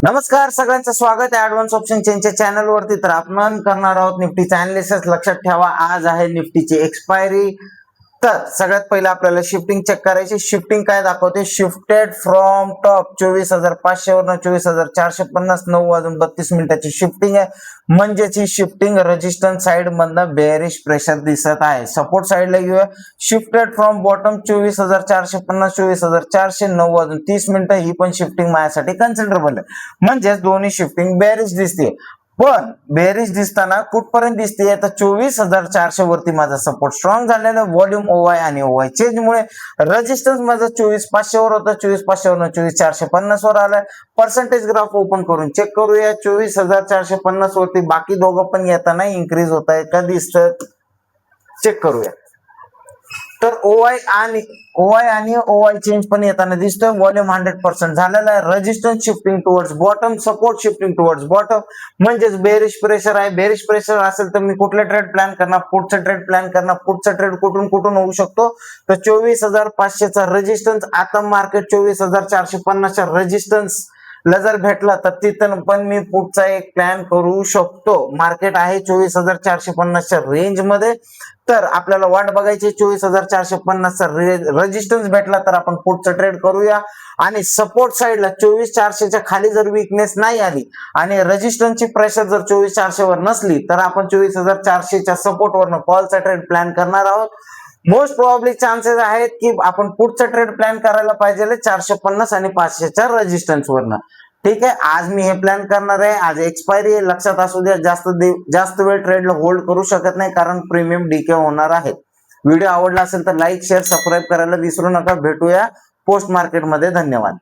नमस्कार सगळ्यांचं स्वागत आहे ऍडव्हान्स ऑप्शन चेनच्या चॅनल वरती। तर आपण करणार आहोत निफ्टीचा अनालिसिस। लक्षात ठेवा आज आहे निफ्टीची एक्सपायरी। तर सगळ्यात पहिला आपल्याला शिफ्टिंग चेक करायची। शिफ्टिंग काय दाखवते, शिफ्टेड फ्रॉम टॉप 24,500 वरून 24,450 9 वाजून 32 मिनिटाची शिफ्टिंग आहे। म्हणजेच ही शिफ्टिंग रेजिस्टन्स साइड मधनं बेअरिश प्रेशर दिसत आहे। सपोर्ट साइडला घेऊया, शिफ्टेड फ्रॉम बॉटम 24,450 24,400 9 वाजून 30 मिनिटं, ही पण शिफ्टिंग माझ्यासाठी कन्सिडरेबल आहे। म्हणजेच दोन्ही शिफ्टिंग बेअरिश दिसते। पण बेअरिश दिसताना कुठपर्यंत दिसते, आता 24,400 वरती माझा सपोर्ट स्ट्रॉंग झालेला। व्हॉल्यूम ओवाय आणि ओवाय चेंज मुळे रेजिस्टन्स माझा 24,500 वर होता, 24,500 वरून 24,450 वर आलाय। पर्सेंटेज ग्राफ ओपन करून चेक करूया। 24,450 वरती बाकी दोघं पण येताना इन्क्रीज होत आहे का दिसतं, चेक करूया। तर ओवाय आणि ओवाय चेंज पण येताना दिसतोय। व्हॉल्यूम 100% झालेला आहे। Resistance shifting towards bottom, support shifting towards bottom, म्हणजेच बेरिश प्रेशर आहे। बेरिश प्रेशर असेल तर मी कुठला ट्रेड प्लॅन करणार, पुढचा ट्रेड प्लॅन करणार। पुढचा ट्रेड कुठून होऊ शकतो, तर 24,500 चा रेजिस्टन्स, आता मार्केट 24,450 च्या रेजिस्टन्स ला जर भेटला तर तिथं पण मी पुढचा एक प्लॅन करू शकतो। मार्केट आहे 24,450 च्या रेंज मध्ये। तर आपल्याला वाट बघायची 24,450 चा रेजिस्टन्स भेटला तर आपण पुढचं ट्रेड करूया। आणि सपोर्ट साइडला 24,400 च्या खाली जर वीकनेस नाही आली आणि रेजिस्टन्सची प्रेशर जर 24,400 वर नसली तर आपण 24,400 च्या सपोर्ट वरनं कॉलचा ट्रेड प्लॅन करणार आहोत। मोस्ट प्रोबॅबली चान्सेस आहेत की आपण पुढचा ट्रेड प्लॅन करायला पाहिजे 450 आणि 500 च्या रेजिस्टन्स वरनं। ठीक आहे, आज मी हे प्लॅन करणार आहे। आज एक्सपायरी आहे, लक्षात असू द्या। जास्त वेळ ट्रेडला होल्ड करू शकत नाही कारण प्रीमियम डीके होणार आहे। व्हिडिओ आवडला असेल तर लाईक शेअर सबस्क्राईब करायला विसरू नका। भेटूया पोस्ट मार्केट मध्ये, धन्यवाद।